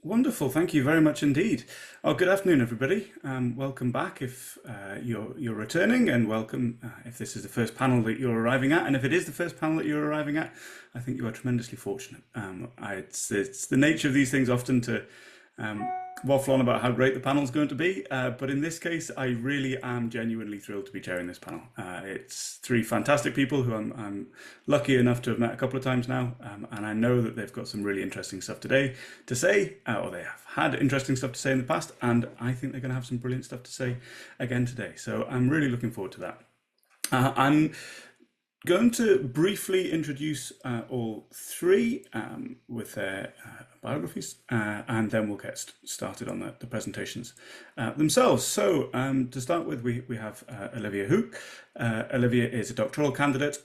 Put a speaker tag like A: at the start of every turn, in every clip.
A: Wonderful, thank you very much indeed. Oh, good afternoon, everybody. Welcome back if you're returning, and welcome if this is the first panel that you're arriving at. And if it is the first panel that you're arriving at, I think you are tremendously fortunate. It's the nature of these things often to um, waffle on about how great the panel's going to be, but in this case, I really am genuinely thrilled to be chairing this panel. It's three fantastic people who I'm lucky enough to have met a couple of times now, and I know that they've got some really interesting stuff today to say, or they have had interesting stuff to say in the past, and I think they're going to have some brilliant stuff to say again today. So I'm really looking forward to that. I'm going to briefly introduce all three with their biographies, and then we'll get started on the presentations themselves. So to start with, we have Olivia Houck. Olivia is a doctoral candidate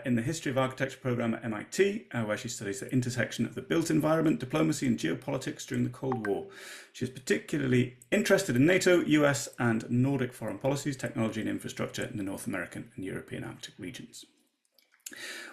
A: in the History of Architecture program at MIT, where she studies the intersection of the built environment, diplomacy, and geopolitics during the Cold War. She is particularly interested in NATO, US, and Nordic foreign policies, technology, and infrastructure in the North American and European Arctic regions.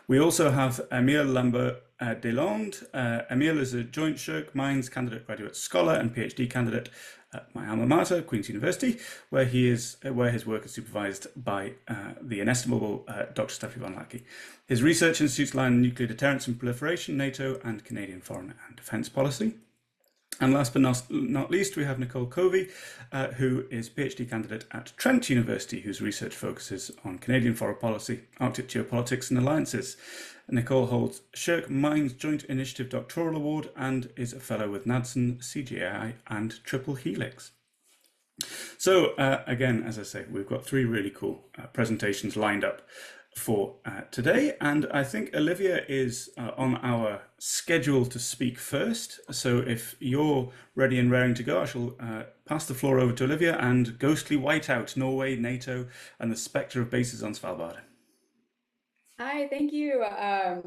A: We also have Èmile Lambert-Deslandes. Èmile is a joint Shirk Mines candidate graduate scholar and PhD candidate at my alma mater, Queen's University, where his work is supervised by the inestimable Dr. Steffi von Lackey. His research institutes lie in nuclear deterrence and proliferation, NATO, and Canadian foreign and defence policy. And last but not least, we have Nicole Covey, who is PhD candidate at Trent University, whose research focuses on Canadian foreign policy, Arctic geopolitics, and alliances. Nicole holds Shirk Mines Joint Initiative Doctoral Award and is a fellow with NADSN, CGI, and Triple Helix. So again, as I say, we've got three really cool presentations lined up for today, and I think Olivia is on our schedule to speak first. So if you're ready and raring to go, I shall pass the floor over to Olivia and ghostly whiteout, Norway, NATO, and the spectre of bases on Svalbard.
B: Hi, thank you.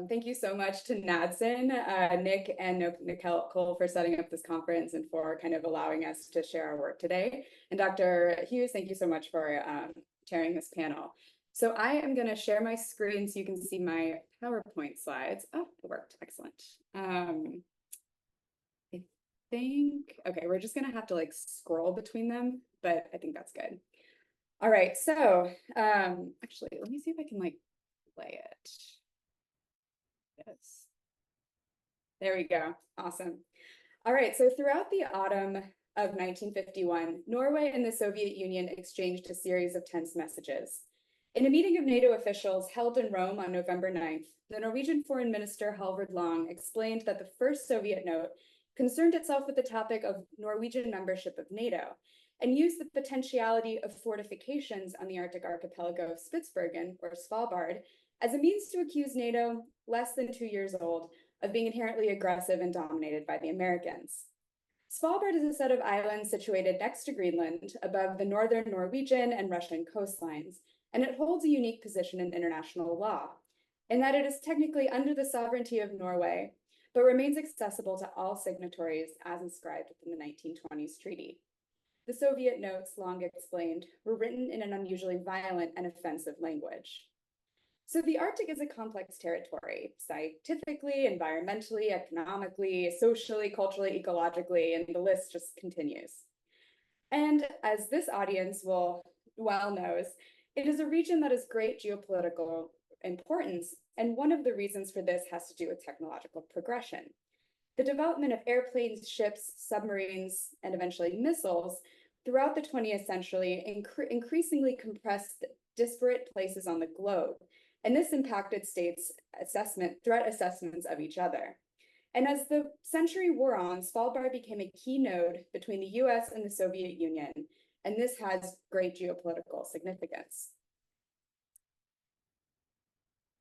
B: Thank you so much to NADSN, Nick and Nicole for setting up this conference and for kind of allowing us to share our work today. And Dr. Hughes, thank you so much for chairing this panel. So I am going to share my screen so you can see my PowerPoint slides. Oh, it worked. Excellent. I think, okay, we're just going to have to like scroll between them, but I think that's good. All right. So actually, let me see if I can like play it. Yes. There we go. Awesome. All right. So throughout the autumn of 1951, Norway and the Soviet Union exchanged a series of tense messages. In a meeting of NATO officials held in Rome on November 9th, the Norwegian Foreign Minister Halvard Lang explained that the first Soviet note concerned itself with the topic of Norwegian membership of NATO and used the potentiality of fortifications on the Arctic archipelago of Spitsbergen, or Svalbard, as a means to accuse NATO, less than 2 years old, of being inherently aggressive and dominated by the Americans. Svalbard is a set of islands situated next to Greenland, above the northern Norwegian and Russian coastlines, and it holds a unique position in international law, in that it is technically under the sovereignty of Norway, but remains accessible to all signatories as inscribed within the 1920s treaty. The Soviet notes, Lang explained, were written in an unusually violent and offensive language. So the Arctic is a complex territory, scientifically, environmentally, economically, socially, culturally, ecologically, and the list just continues. And as this audience well knows, it is a region that has great geopolitical importance, and one of the reasons for this has to do with technological progression. The development of airplanes, ships, submarines, and eventually missiles throughout the 20th century increasingly compressed disparate places on the globe, and this impacted states' threat assessments of each other. And as the century wore on, Svalbard became a key node between the US and the Soviet Union, and this has great geopolitical significance.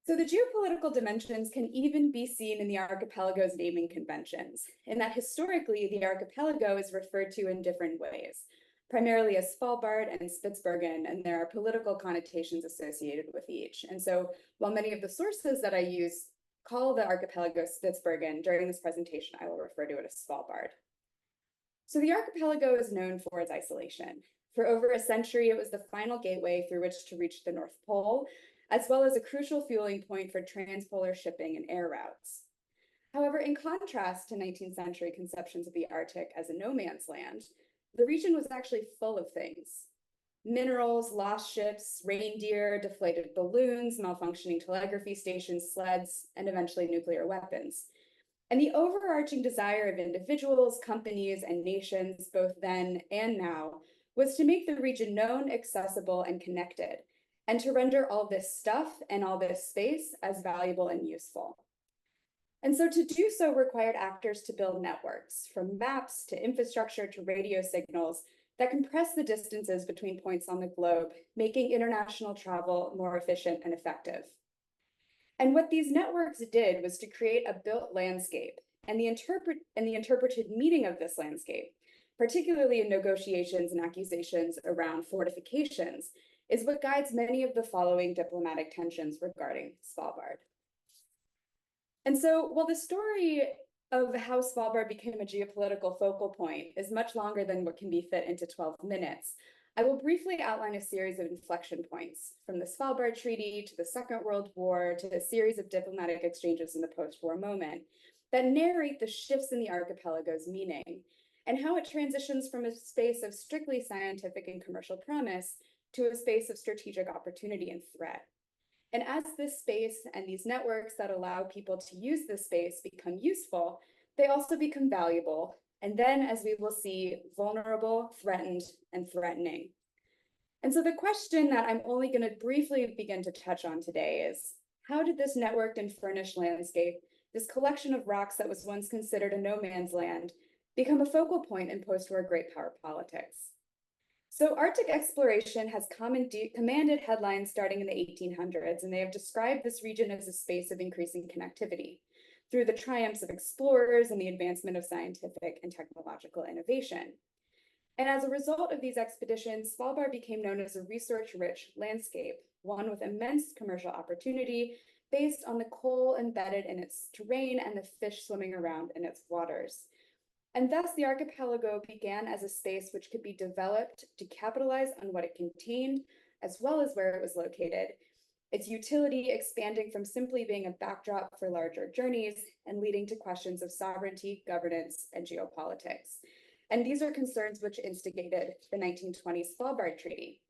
B: So the geopolitical dimensions can even be seen in the archipelago's naming conventions, in that historically the archipelago is referred to in different ways, primarily as Svalbard and Spitsbergen, and there are political connotations associated with each. And so while many of the sources that I use call the archipelago Spitsbergen, during this presentation I will refer to it as Svalbard. So the archipelago is known for its isolation. For over a century, it was the final gateway through which to reach the North Pole, as well as a crucial fueling point for transpolar shipping and air routes. However, in contrast to 19th century conceptions of the Arctic as a no man's land, the region was actually full of things. Minerals, lost ships, reindeer, deflated balloons, malfunctioning telegraphy stations, sleds, and eventually nuclear weapons. And the overarching desire of individuals, companies, and nations, both then and now, was to make the region known, accessible, and connected, and to render all this stuff and all this space as valuable and useful. And so to do so required actors to build networks, from maps to infrastructure to radio signals, that compress the distances between points on the globe, making international travel more efficient and effective. And what these networks did was to create a built landscape, and the interpreted meaning of this landscape, particularly in negotiations and accusations around fortifications, is what guides many of the following diplomatic tensions regarding Svalbard. And so while the story of how Svalbard became a geopolitical focal point is much longer than what can be fit into 12 minutes, I will briefly outline a series of inflection points, from the Svalbard Treaty to the Second World War to a series of diplomatic exchanges in the post-war moment, that narrate the shifts in the archipelago's meaning, and how it transitions from a space of strictly scientific and commercial promise to a space of strategic opportunity and threat. And as this space and these networks that allow people to use this space become useful, they also become valuable. And then, as we will see, vulnerable, threatened, and threatening. And so the question that I'm only going to briefly begin to touch on today is, how did this networked and furnished landscape, this collection of rocks that was once considered a no man's land, become a focal point in post-war great power politics? So Arctic exploration has commanded headlines starting in the 1800s, and they have described this region as a space of increasing connectivity through the triumphs of explorers and the advancement of scientific and technological innovation. And as a result of these expeditions, Svalbard became known as a resource-rich landscape, one with immense commercial opportunity based on the coal embedded in its terrain and the fish swimming around in its waters. And thus the archipelago began as a space which could be developed to capitalize on what it contained, as well as where it was located, its utility expanding from simply being a backdrop for larger journeys and leading to questions of sovereignty, governance, and geopolitics. And these are concerns which instigated the 1920 Svalbard Treaty.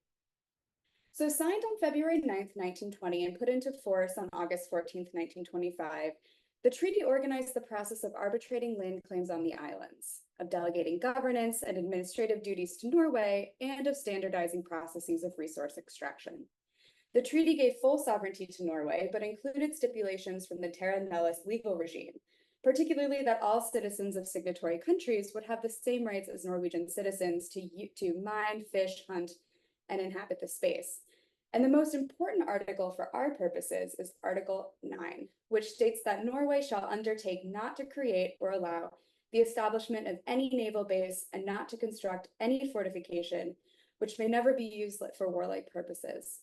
B: So signed on February 9th, 1920, and put into force on August 14th, 1925, the treaty organized the process of arbitrating land claims on the islands, of delegating governance and administrative duties to Norway, and of standardizing processes of resource extraction. The treaty gave full sovereignty to Norway, but included stipulations from the Terra Nullius legal regime, particularly that all citizens of signatory countries would have the same rights as Norwegian citizens to mine, fish, hunt, and inhabit the space. And the most important article for our purposes is Article 9, which states that Norway shall undertake not to create or allow the establishment of any naval base and not to construct any fortification, which may never be used for warlike purposes.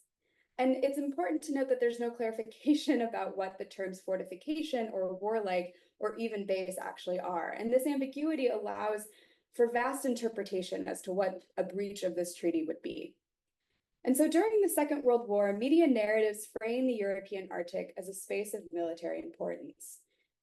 B: And it's important to note that there's no clarification about what the terms fortification or warlike or even base actually are. And this ambiguity allows for vast interpretation as to what a breach of this treaty would be. And so during the Second World War, media narratives frame the European Arctic as a space of military importance.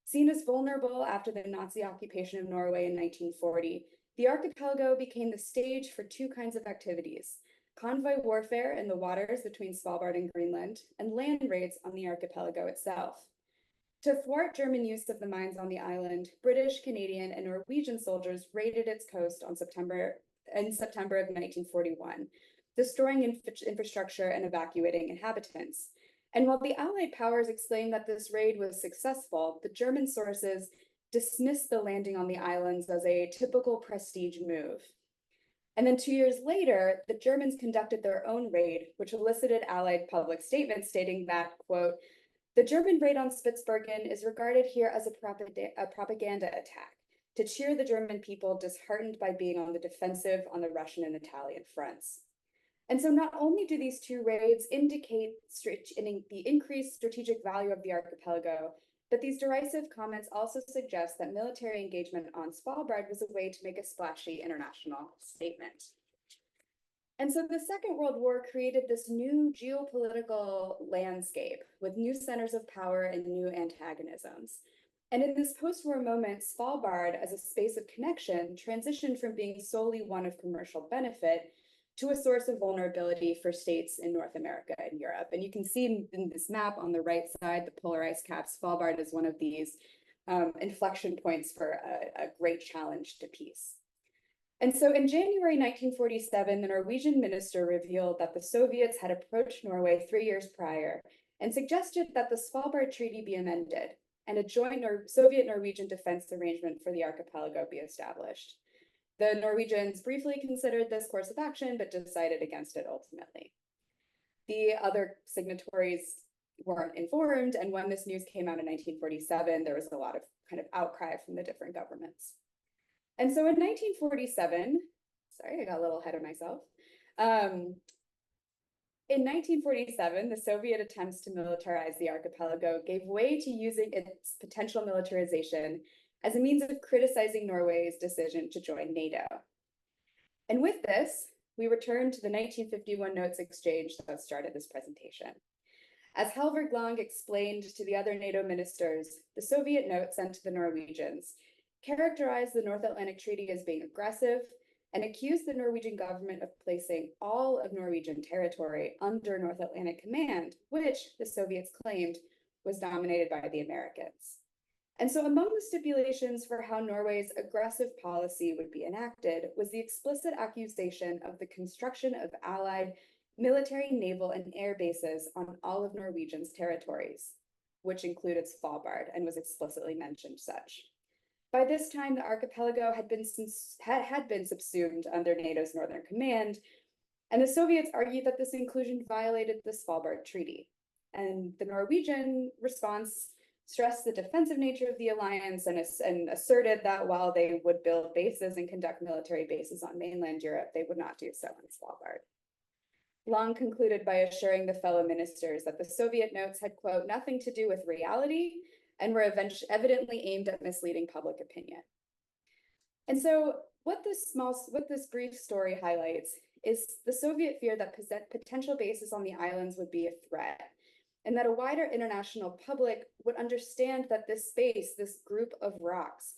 B: Seen as vulnerable after the Nazi occupation of Norway in 1940, the archipelago became the stage for two kinds of activities: convoy warfare in the waters between Svalbard and Greenland, and land raids on the archipelago itself. To thwart German use of the mines on the island, British, Canadian, and Norwegian soldiers raided its coast in September of 1941, destroying infrastructure and evacuating inhabitants. And while the Allied powers exclaimed that this raid was successful, the German sources dismissed the landing on the islands as a typical prestige move. And then 2 years later, the Germans conducted their own raid, which elicited Allied public statements stating that, quote, "The German raid on Spitsbergen is regarded here as a propaganda attack to cheer the German people disheartened by being on the defensive on the Russian and Italian fronts." And so not only do these two raids indicate the increased strategic value of the archipelago, but these derisive comments also suggest that military engagement on Svalbard was a way to make a splashy international statement. And so the Second World War created this new geopolitical landscape with new centers of power and new antagonisms. And in this post-war moment, Svalbard, as a space of connection, transitioned from being solely one of commercial benefit to a source of vulnerability for states in North America and Europe. And you can see in this map on the right side, the polarized cap, Svalbard is one of these inflection points for a great challenge to peace. And so in January 1947, the Norwegian minister revealed that the Soviets had approached Norway 3 years prior and suggested that the Svalbard Treaty be amended and a joint Soviet-Norwegian defense arrangement for the archipelago be established. The Norwegians briefly considered this course of action, but decided against it ultimately. The other signatories weren't informed, and when this news came out in 1947, there was a lot of kind of outcry from the different governments. And so in 1947, sorry, I got a little ahead of myself. In 1947, the Soviet attempts to militarize the archipelago gave way to using its potential militarization as a means of criticizing Norway's decision to join NATO. And with this, we return to the 1951 notes exchange that started this presentation. As Halvard Lang explained to the other NATO ministers, the Soviet note sent to the Norwegians characterized the North Atlantic Treaty as being aggressive and accused the Norwegian government of placing all of Norwegian territory under North Atlantic Command, which the Soviets claimed was dominated by the Americans. And so among the stipulations for how Norway's aggressive policy would be enacted was the explicit accusation of the construction of Allied military, naval, and air bases on all of Norwegian's territories, which included Svalbard and was explicitly mentioned such. By this time, the archipelago had been subsumed under NATO's Northern Command, and the Soviets argued that this inclusion violated the Svalbard Treaty. And the Norwegian response stressed the defensive nature of the alliance and asserted that while they would build bases and conduct military bases on mainland Europe, they would not do so on Svalbard. Lang concluded by assuring the fellow ministers that the Soviet notes had, quote, nothing to do with reality and were evidently aimed at misleading public opinion. And so what this brief story highlights is the Soviet fear that potential bases on the islands would be a threat, and that a wider international public would understand that this space, this group of rocks,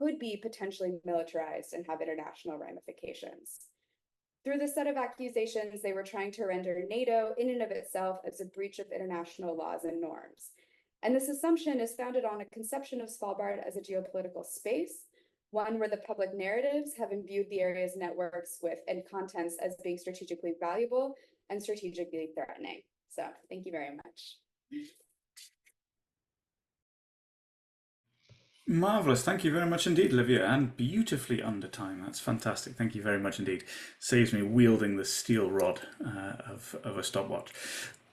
B: could be potentially militarized and have international ramifications. Through this set of accusations, they were trying to render NATO in and of itself as a breach of international laws and norms. And this assumption is founded on a conception of Svalbard as a geopolitical space, one where the public narratives have imbued the area's networks with and contents as being strategically valuable and strategically threatening. So thank you very much.
A: Marvelous. Thank you very much indeed, Olivia, and beautifully under time. That's fantastic. Thank you very much indeed. Saves me wielding the steel rod of a stopwatch.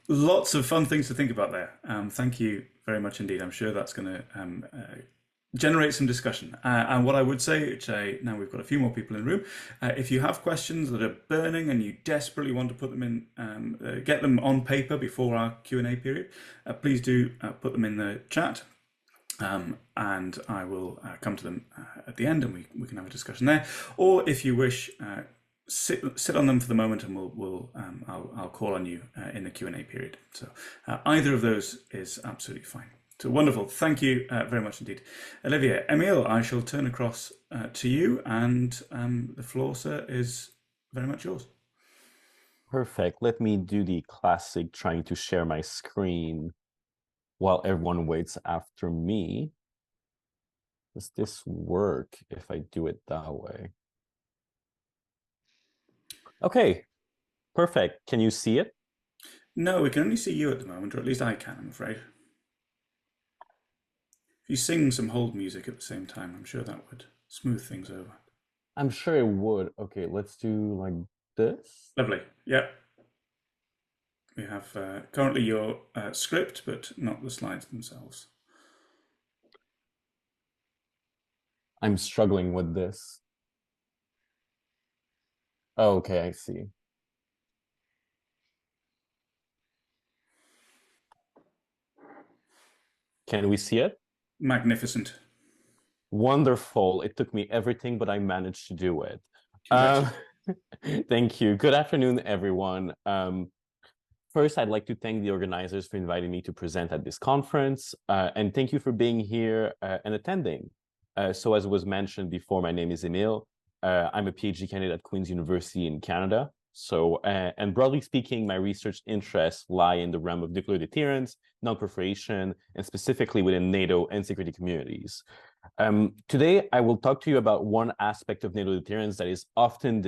A: Lots of fun things to think about there. Thank you very much indeed. I'm sure that's going to generate some discussion. And what I would say, now we've got a few more people in the room, if you have questions that are burning and you desperately want to put them in, get them on paper before our Q&A period, please do put them in the chat. And I will come to them at the end, and we can have a discussion there. Or if you wish, sit on them for the moment, and I'll call on you in the Q&A period. So either of those is absolutely fine. So wonderful. Thank you very much indeed, Olivia. Èmile, I shall turn across to you, and the floor, sir, is very much yours.
C: Perfect. Let me do the classic trying to share my screen while everyone waits after me. Does this work if I do it that way? Okay, perfect. Can you see it?
A: No, we can only see you at the moment, or at least I can, I'm afraid. If you sing some hold music at the same time, I'm sure that would smooth things over.
C: I'm sure it would. Okay, let's do like this.
A: Lovely. Yep. We have currently your script, but not the slides themselves.
C: I'm struggling with this. Oh, okay, I see. Can we see it?
A: Magnificent.
C: Wonderful. It took me everything, but I managed to do it. Thank you. Good afternoon, everyone. First, I'd like to thank the organizers for inviting me to present at this conference, and thank you for being here and attending. So as was mentioned before, my name is Èmile. I'm a PhD candidate at Queen's University in Canada. So, and broadly speaking, my research interests lie in the realm of nuclear deterrence, non-proliferation, and specifically within NATO and security communities. Today, I will talk to you about one aspect of NATO deterrence that is often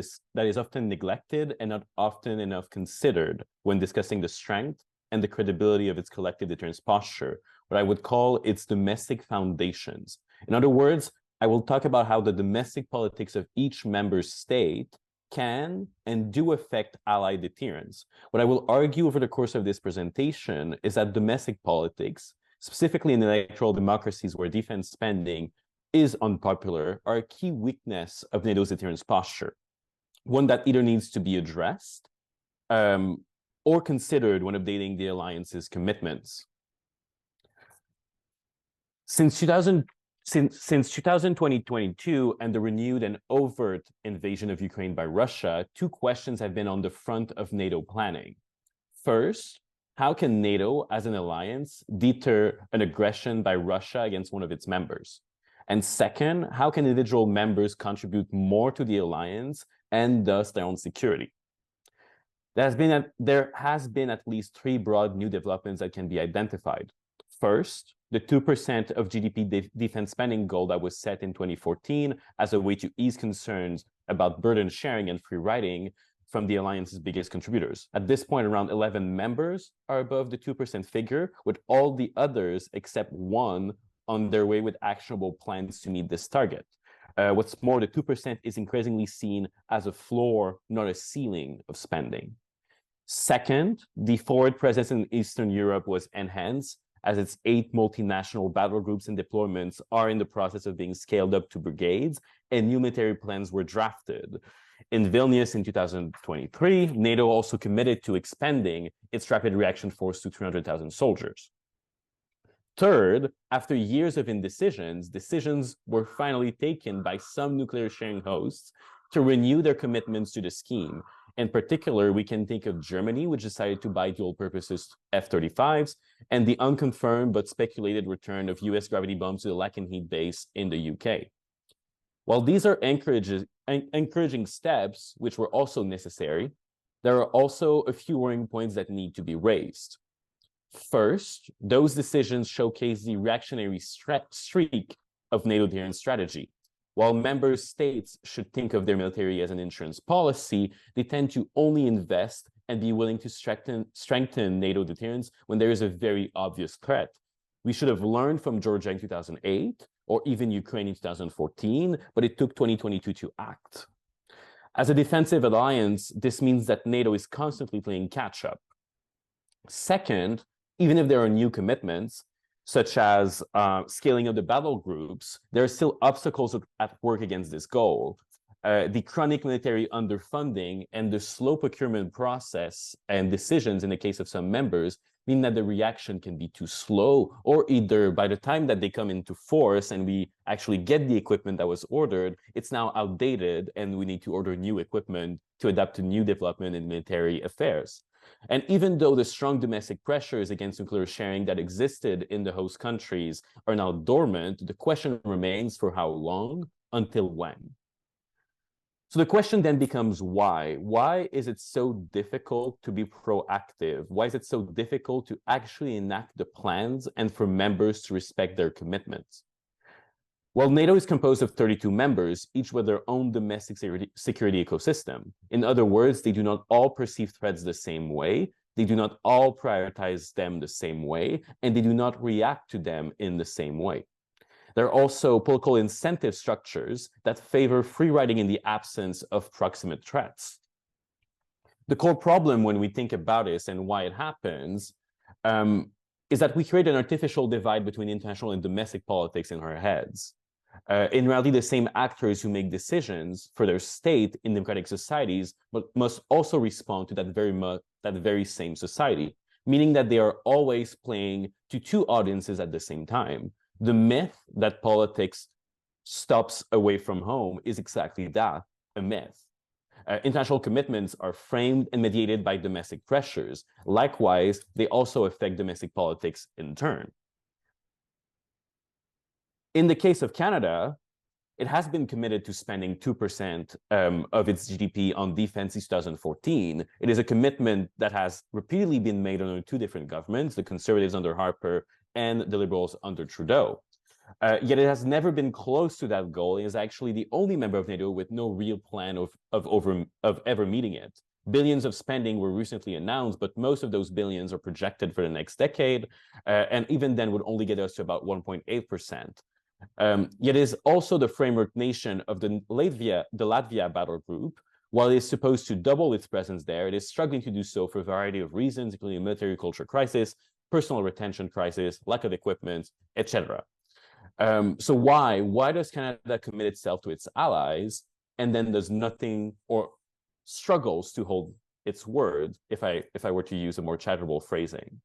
C: neglected and not often enough considered when discussing the strength and the credibility of its collective deterrence posture, what I would call its domestic foundations. In other words, I will talk about how the domestic politics of each member state can and do affect allied deterrence. What I will argue over the course of this presentation is that domestic politics, specifically in electoral democracies where defense spending is unpopular, are a key weakness of NATO's deterrence posture, one that either needs to be addressed or considered when updating the alliance's commitments. Since 2022 and the renewed and overt invasion of Ukraine by Russia, two questions have been on the front of NATO planning. First, how can NATO as an alliance deter an aggression by Russia against one of its members? And second, how can individual members contribute more to the alliance and thus their own security? There has been at least three broad new developments that can be identified. First, the 2% of GDP defense spending goal that was set in 2014 as a way to ease concerns about burden sharing and free riding from the alliance's biggest contributors. At this point, around 11 members are above the 2% figure, with all the others except one on their way with actionable plans to meet this target. What's more, the 2% is increasingly seen as a floor, not a ceiling of spending. Second, the forward presence in Eastern Europe was enhanced, as its 8 multinational battle groups and deployments are in the process of being scaled up to brigades, and new military plans were drafted. In Vilnius in 2023, NATO also committed to expanding its rapid reaction force to 300,000 soldiers. Third, after years of indecisions, decisions were finally taken by some nuclear sharing hosts to renew their commitments to the scheme. In particular, we can think of Germany, which decided to buy dual-purpose F-35s, and the unconfirmed but speculated return of US gravity bombs to the Lakenheath base in the UK. While these are encouraging steps, which were also necessary, there are also a few worrying points that need to be raised. First, those decisions showcase the reactionary streak of NATO deterrence strategy. While member states should think of their military as an insurance policy, they tend to only invest and be willing to strengthen NATO deterrence when there is a very obvious threat. We should have learned from Georgia in 2008, or even Ukraine in 2014, but it took 2022 to act. As a defensive alliance, this means that NATO is constantly playing catch-up. Second, even if there are new commitments, such as scaling of the battle groups, there are still obstacles at work against this goal. The chronic military underfunding and the slow procurement process and decisions in the case of some members mean that the reaction can be too slow, or either by the time that they come into force and we actually get the equipment that was ordered, it's now outdated and we need to order new equipment to adapt to new development in military affairs. And even though the strong domestic pressures against nuclear sharing that existed in the host countries are now dormant, the question remains for how long, until when? So the question then becomes why? Why is it so difficult to be proactive? Why is it so difficult to actually enact the plans and for members to respect their commitments? Well, NATO is composed of 32 members, each with their own domestic security ecosystem. In other words, they do not all perceive threats the same way, they do not all prioritize them the same way, and they do not react to them in the same way. There are also political incentive structures that favor free riding in the absence of proximate threats. The core problem when we think about this and why it happens is that we create an artificial divide between international and domestic politics in our heads. In reality, the same actors who make decisions for their state in democratic societies must also respond to that very same society, meaning that they are always playing to two audiences at the same time. The myth that politics stops away from home is exactly that, a myth. International commitments are framed and mediated by domestic pressures. Likewise, they also affect domestic politics in turn. In the case of Canada, it has been committed to spending 2% of its GDP on defense since 2014. It is a commitment that has repeatedly been made under two different governments, the Conservatives under Harper and the Liberals under Trudeau. Yet it has never been close to that goal. It is actually the only member of NATO with no real plan of ever meeting it. Billions of spending were recently announced, but most of those billions are projected for the next decade, and even then would only get us to about 1.8%. Yet it is also the framework nation of the Latvia battle group. While it is supposed to double its presence there, it is struggling to do so for a variety of reasons, including military culture crisis, personal retention crisis, lack of equipment, etc. So why does Canada commit itself to its allies and then does nothing or struggles to hold its word, if I were to use a more charitable phrasing?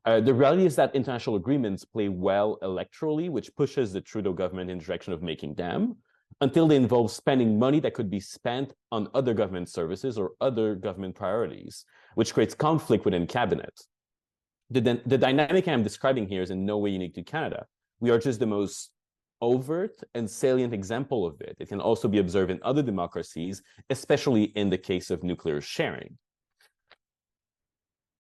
C: The reality is that international agreements play well electorally, which pushes the Trudeau government in the direction of making them, until they involve spending money that could be spent on other government services or other government priorities, which creates conflict within cabinet. The dynamic I'm describing here is in no way unique to Canada. We are just the most overt and salient example of it. It can also be observed in other democracies, especially in the case of nuclear sharing.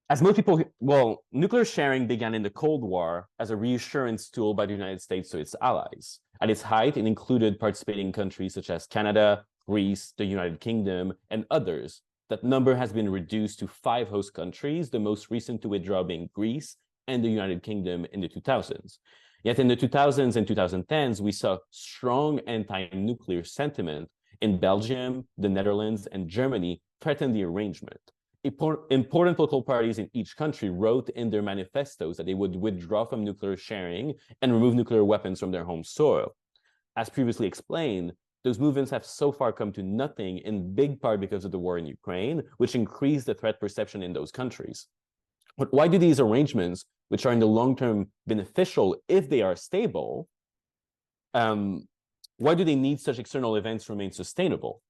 C: As most people, well, nuclear sharing began in the Cold War as a reassurance tool by the United States to its allies. At its height, it included participating countries such as Canada, Greece, the United Kingdom, and others. That number has been reduced to 5 host countries, the most recent to withdraw being Greece and the United Kingdom in the 2000s. Yet in the 2000s and 2010s, we saw strong anti-nuclear sentiment in Belgium, the Netherlands, and Germany threaten the arrangement. Important political parties in each country wrote in their manifestos that they would withdraw from nuclear sharing and remove nuclear weapons from their home soil. As previously explained, those movements have so far come to nothing, in big part because of the war in Ukraine, which increased the threat perception in those countries. But why do these arrangements, which are in the long term beneficial if they are stable, why do they need such external events to remain sustainable?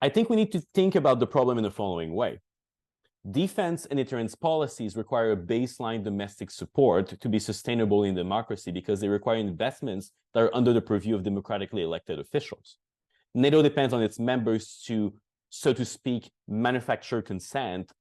C: I think we need to think about the problem in the following way. Defense and deterrence policies require a baseline domestic support to be sustainable in democracy because they require investments that are under the purview of democratically elected officials. NATO depends on its members to, so to speak, manufacture consent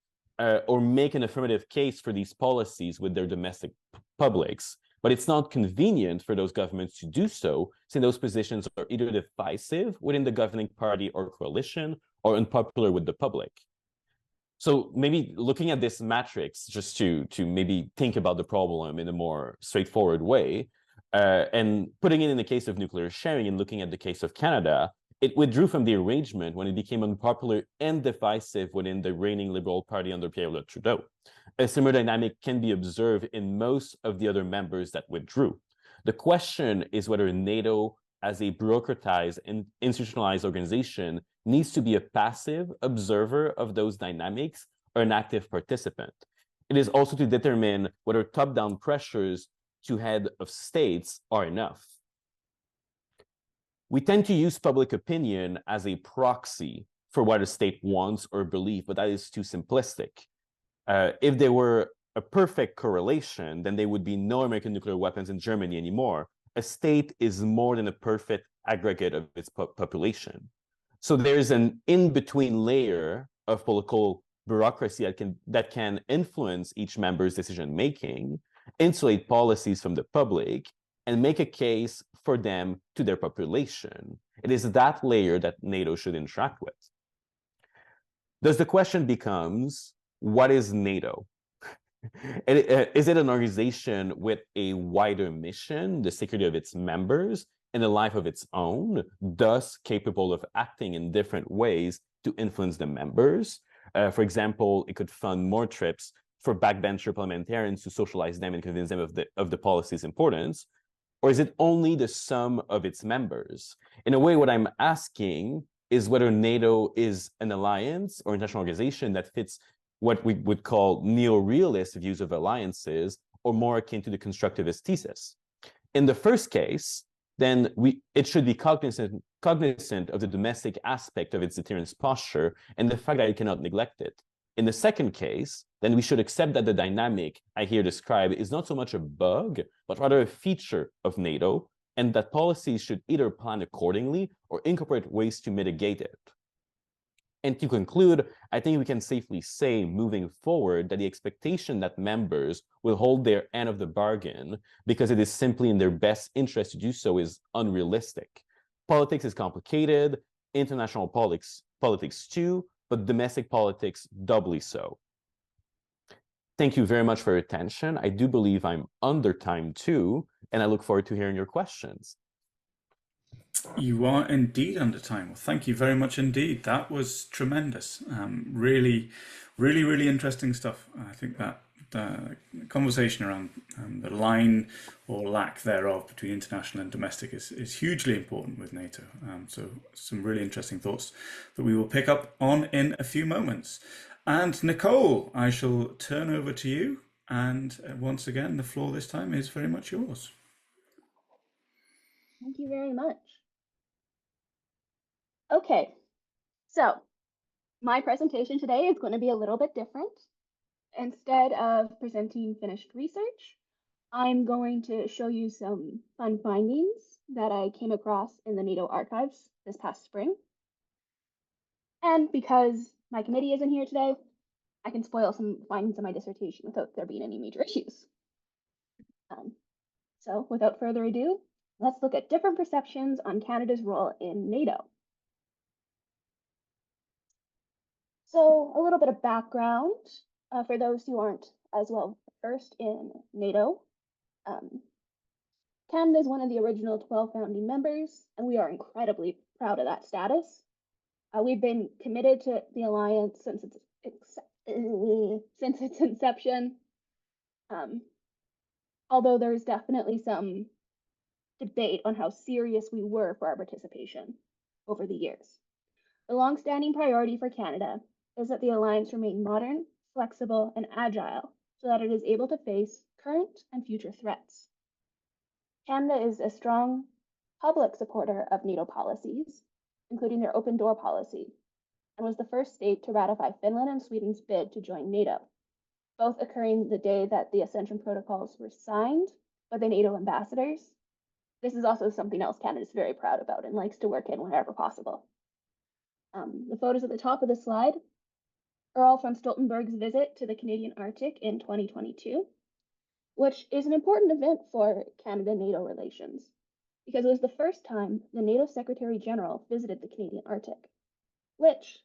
C: or make an affirmative case for these policies with their domestic publics. But it's not convenient for those governments to do so, since those positions are either divisive within the governing party or coalition, or unpopular with the public. So maybe looking at this matrix, just to maybe think about the problem in a more straightforward way, and putting it in the case of nuclear sharing and looking at the case of Canada, it withdrew from the arrangement when it became unpopular and divisive within the reigning Liberal Party under Pierre Trudeau. A similar dynamic can be observed in most of the other members that withdrew. The question is whether NATO, as a bureaucratized and institutionalized organization, needs to be a passive observer of those dynamics or an active participant. It is also to determine whether top-down pressures to head of states are enough. We tend to use public opinion as a proxy for what a state wants or believes, but that is too simplistic. If there were a perfect correlation, then there would be no American nuclear weapons in Germany anymore. A state is more than a perfect aggregate of its population. So there's an in-between layer of political bureaucracy that can influence each member's decision-making, insulate policies from the public, and make a case for them to their population. It is that layer that NATO should interact with. Thus the question becomes, what is NATO? Is it an organization with a wider mission, the security of its members, and a life of its own, thus capable of acting in different ways to influence the members? For example, it could fund more trips for backbencher parliamentarians to socialize them and convince them of the policy's importance. Or is it only the sum of its members? In a way, what I'm asking is whether NATO is an alliance or international organization that fits what we would call neo-realist views of alliances, or more akin to the constructivist thesis. In the first case, then it should be cognizant of the domestic aspect of its deterrence posture and the fact that it cannot neglect it. In the second case, then we should accept that the dynamic I here describe is not so much a bug, but rather a feature of NATO, and that policies should either plan accordingly or incorporate ways to mitigate it. And to conclude, I think we can safely say moving forward that the expectation that members will hold their end of the bargain because it is simply in their best interest to do so is unrealistic. Politics is complicated, international politics too, but domestic politics doubly so. Thank you very much for your attention. I do believe I'm under time too, and I look forward to hearing your questions.
A: You are indeed under time. Well, thank you very much indeed. That was tremendous. Really, really, really interesting stuff. I think that the conversation around the line or lack thereof between international and domestic is hugely important with NATO. So some really interesting thoughts that we will pick up on in a few moments. And Nicole, I shall turn over to you. And once again, the floor this time is very much yours.
D: Thank you very much. Okay, so my presentation today is going to be a little bit different. Instead of presenting finished research, I'm going to show you some fun findings that I came across in the NATO archives this past spring. And because my committee isn't here today, I can spoil some findings of my dissertation without there being any major issues. So without further ado, let's look at different perceptions on Canada's role in NATO. So a little bit of background for those who aren't as well versed in NATO. Canada is one of the original 12 founding members, and we are incredibly proud of that status. We've been committed to the alliance since its inception, although there's definitely some debate on how serious we were for our participation over the years. The long-standing priority for Canada is that the alliance remain modern, flexible, and agile so that it is able to face current and future threats. Canada is a strong public supporter of NATO policies, including their open door policy, and was the first state to ratify Finland and Sweden's bid to join NATO, both occurring the day that the accession protocols were signed by the NATO ambassadors. This is also something else Canada is very proud about and likes to work in whenever possible. The photos at the top of the slide are all from Stoltenberg's visit to the Canadian Arctic in 2022, which is an important event for Canada-NATO relations, because it was the first time the NATO Secretary General visited the Canadian Arctic, which,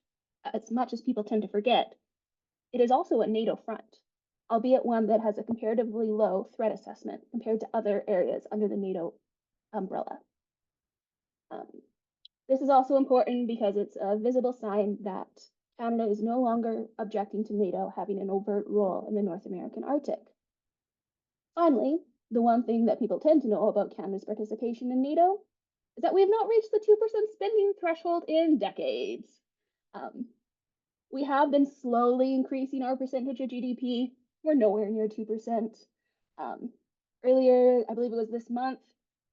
D: as much as people tend to forget, it is also a NATO front, albeit one that has a comparatively low threat assessment compared to other areas under the NATO umbrella. This is also important because it's a visible sign that Canada is no longer objecting to NATO having an overt role in the North American Arctic. Finally, the one thing that people tend to know about Canada's participation in NATO is that we have not reached the 2% spending threshold in decades. We have been slowly increasing our percentage of GDP. We're nowhere near 2%. Earlier, I believe it was this month,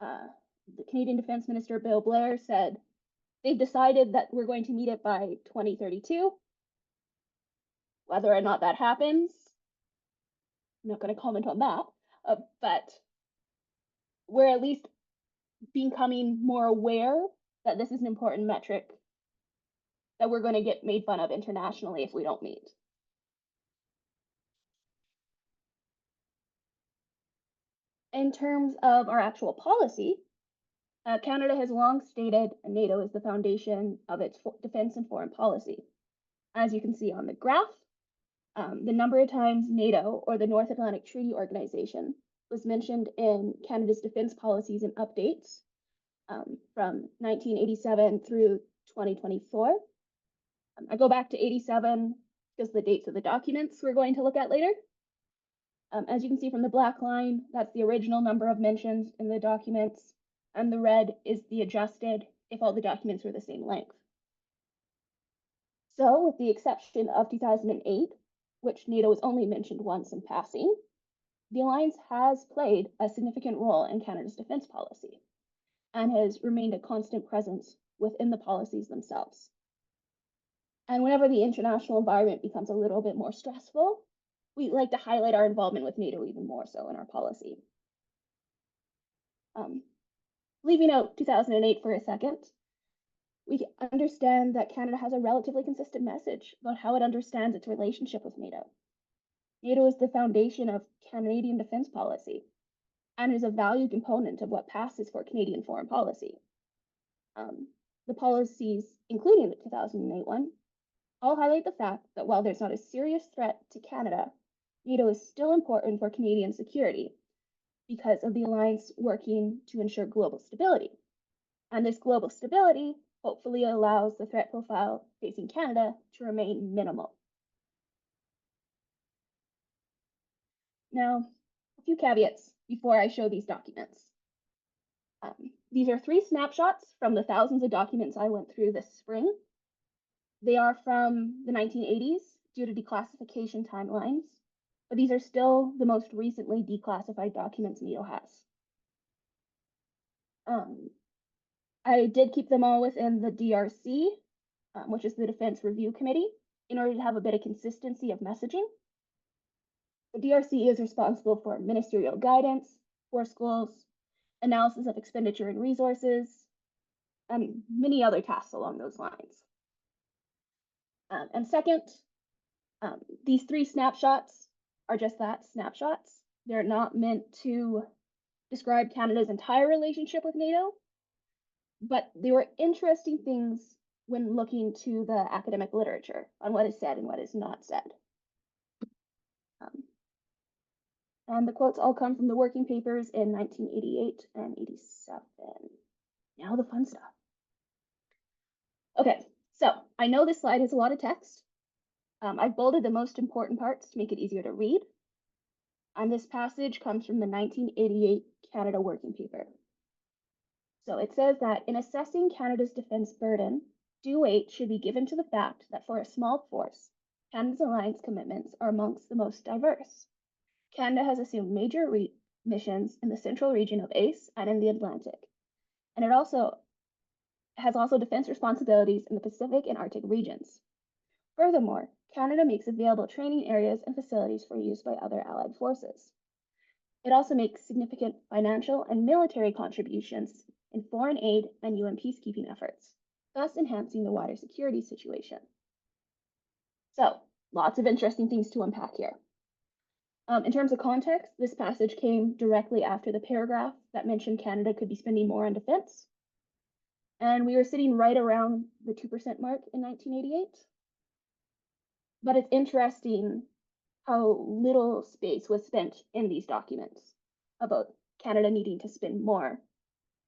D: the Canadian Defense Minister, Bill Blair, said they've decided that we're going to meet it by 2032. Whether or not that happens, I'm not going to comment on that, but we're at least becoming more aware that this is an important metric that we're going to get made fun of internationally if we don't meet. In terms of our actual policy, Canada has long stated NATO is the foundation of its defense and foreign policy. As you can see on the graph, the number of times NATO, or the North Atlantic Treaty Organization, was mentioned in Canada's defense policies and updates from 1987 through 2024. I go back to 87 because the dates of the documents we're going to look at later. As you can see from the black line, that's the original number of mentions in the documents, and the red is the adjusted if all the documents were the same length. So, with the exception of 2008, which NATO was only mentioned once in passing, the alliance has played a significant role in Canada's defense policy. and has remained a constant presence within the policies themselves. And whenever the international environment becomes a little bit more stressful, we like to highlight our involvement with NATO even more so in our policy. Leaving out 2008 for a second, we understand that Canada has a relatively consistent message about how it understands its relationship with NATO. NATO is the foundation of Canadian defense policy and is a valued component of what passes for Canadian foreign policy. The policies, including the 2008 one, all highlight the fact that while there's not a serious threat to Canada, NATO is still important for Canadian security because of the alliance working to ensure global stability. And this global stability hopefully allows the threat profile facing Canada to remain minimal. Now, a few caveats before I show these documents. These are 3 snapshots from the thousands of documents I went through this spring. They are from the 1980s due to declassification timelines, but these are still the most recently declassified documents NATO has. I did keep them all within the DRC, which is the Defense Review Committee, in order to have a bit of consistency of messaging. The DRC is responsible for ministerial guidance, force goals, analysis of expenditure and resources, and many other tasks along those lines. And second, these 3 snapshots are just that, snapshots. They're not meant to describe Canada's entire relationship with NATO, but they were interesting things when looking to the academic literature on what is said and what is not said. And the quotes all come from the working papers in 1988 and 87. Now the fun stuff. Okay, so I know this slide has a lot of text. I've bolded the most important parts to make it easier to read. And this passage comes from the 1988 Canada Working Paper. So it says that in assessing Canada's defense burden, due weight should be given to the fact that for a small force, Canada's alliance commitments are amongst the most diverse. Canada has assumed major missions in the central region of ACE and in the Atlantic. And it has defense responsibilities in the Pacific and Arctic regions. Furthermore, Canada makes available training areas and facilities for use by other allied forces. It also makes significant financial and military contributions in foreign aid and UN peacekeeping efforts, thus enhancing the wider security situation. So, lots of interesting things to unpack here. In terms of context, this passage came directly after the paragraph that mentioned Canada could be spending more on defense. And we were sitting right around the 2% mark in 1988. But it's interesting how little space was spent in these documents about Canada needing to spend more,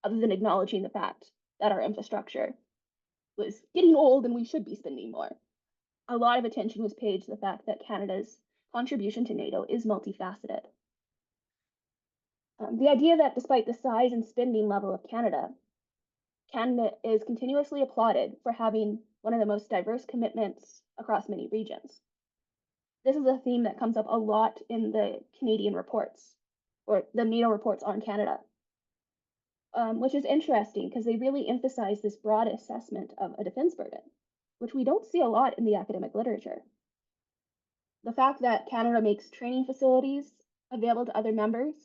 D: other than acknowledging the fact that our infrastructure was getting old and we should be spending more. A lot of attention was paid to the fact that Canada's contribution to NATO is multifaceted. The idea that despite the size and spending level of Canada, Canada is continuously applauded for having one of the most diverse commitments across many regions. This is a theme that comes up a lot in the Canadian reports, or the NATO reports on Canada, which is interesting because they really emphasize this broad assessment of a defense burden, which we don't see a lot in the academic literature. The fact that Canada makes training facilities available to other members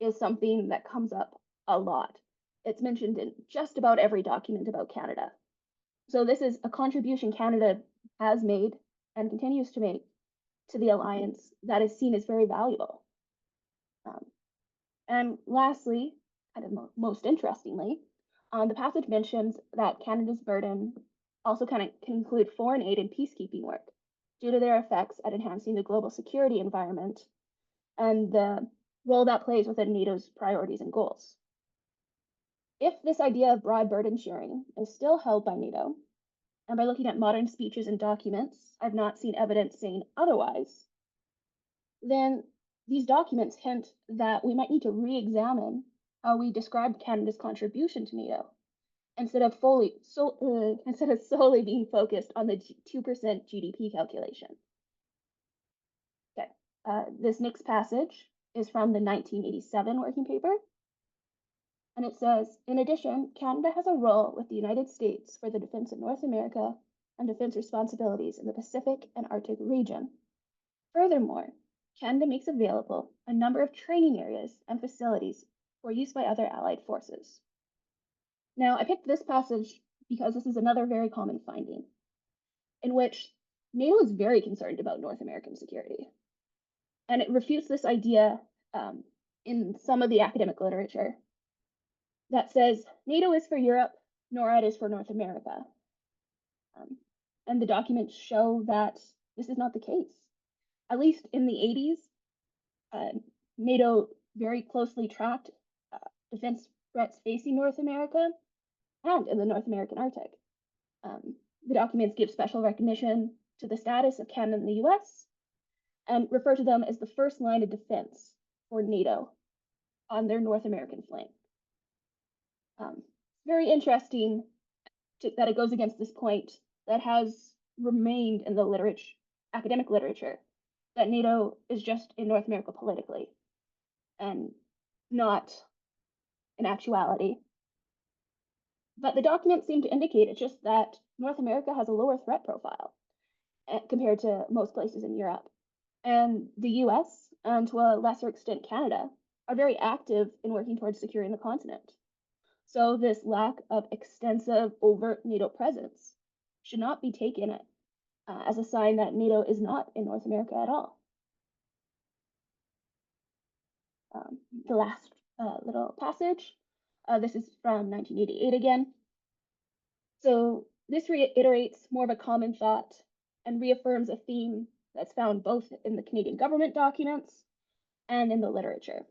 D: is something that comes up a lot. It's mentioned in just about every document about Canada. So this is a contribution Canada has made and continues to make to the alliance that is seen as very valuable. And lastly, kind of most interestingly, the passage mentions that Canada's burden also can include foreign aid and peacekeeping work due to their effects at enhancing the global security environment and the role that plays within NATO's priorities and goals. If this idea of broad burden sharing is still held by NATO, and by looking at modern speeches and documents, I've not seen evidence saying otherwise, then these documents hint that we might need to re-examine how we describe Canada's contribution to NATO, instead of solely being focused on the 2% GDP calculation. Okay, this next passage is from the 1987 working paper. And it says, in addition, Canada has a role with the United States for the defense of North America and defense responsibilities in the Pacific and Arctic region. Furthermore, Canada makes available a number of training areas and facilities for use by other allied forces. Now, I picked this passage because this is another very common finding in which NATO is very concerned about North American security. And it refutes this idea in some of the academic literature that says NATO is for Europe, NORAD is for North America. And the documents show that this is not the case. At least in the 80s, NATO very closely tracked defense threats facing North America and in the North American Arctic. The documents give special recognition to the status of Canada and the US and refer to them as the first line of defense for NATO on their North American flank. Very interesting that it goes against this point that has remained in the academic literature, that NATO is just in North America politically and not in actuality. But the documents seem to indicate it's just that North America has a lower threat profile compared to most places in Europe. And the US, and to a lesser extent Canada, are very active in working towards securing the continent. So this lack of extensive overt NATO presence should not be taken as a sign that NATO is not in North America at all. The last little passage, this is from 1988 again. So this reiterates more of a common thought and reaffirms a theme that's found both in the Canadian government documents and in the literature.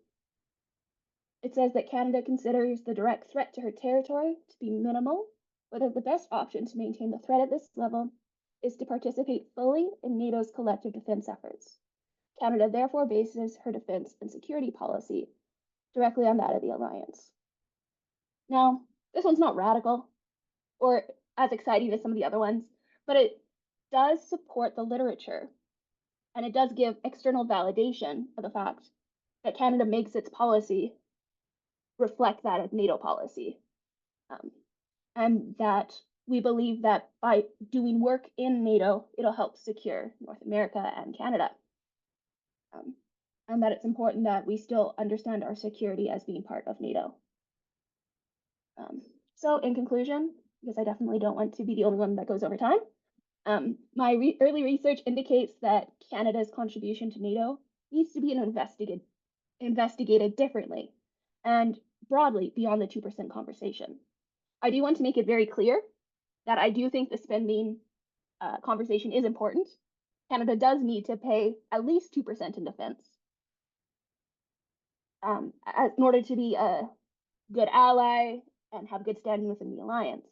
D: It says that Canada considers the direct threat to her territory to be minimal, but that the best option to maintain the threat at this level is to participate fully in NATO's collective defense efforts. Canada therefore bases her defense and security policy directly on that of the alliance. Now, this one's not radical or as exciting as some of the other ones, but it does support the literature, and it does give external validation of the fact that Canada makes its policy reflect that of NATO policy, and that we believe that by doing work in NATO, it'll help secure North America and Canada, and that it's important that we still understand our security as being part of NATO. So in conclusion, because I definitely don't want to be the only one that goes over time, my early research indicates that Canada's contribution to NATO needs to be investigated differently and broadly beyond the 2% conversation. I do want to make it very clear that I do think the spending conversation is important. Canada does need to pay at least 2% in defense in order to be a good ally and have good standing within the alliance.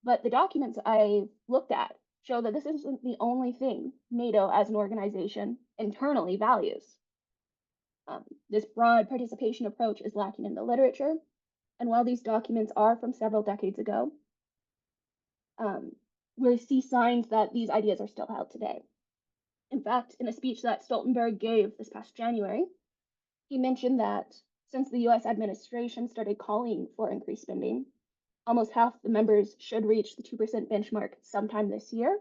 D: But the documents I've looked at show that this isn't the only thing NATO as an organization internally values. This broad participation approach is lacking in the literature, and while these documents are from several decades ago, we see signs that these ideas are still held today. In fact, in a speech that Stoltenberg gave this past January, he mentioned that since the US administration started calling for increased spending, almost half the members should reach the 2% benchmark sometime this year.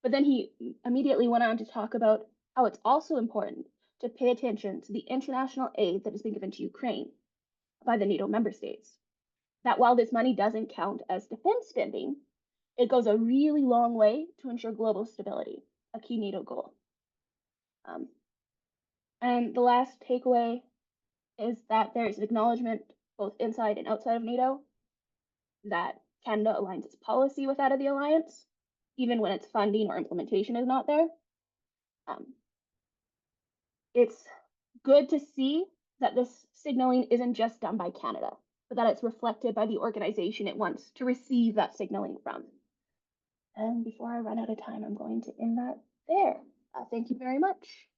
D: But then he immediately went on to talk about how it's also important to pay attention to the international aid that has been given to Ukraine by the NATO member states. That while this money doesn't count as defense spending, it goes a really long way to ensure global stability, a key NATO goal. And the last takeaway is that there is an acknowledgement both inside and outside of NATO that Canada aligns its policy with that of the alliance, even when its funding or implementation is not there. It's good to see that this signaling isn't just done by Canada, but that it's reflected by the organization it wants to receive that signaling from. And before I run out of time, I'm going to end that there. Thank you very much.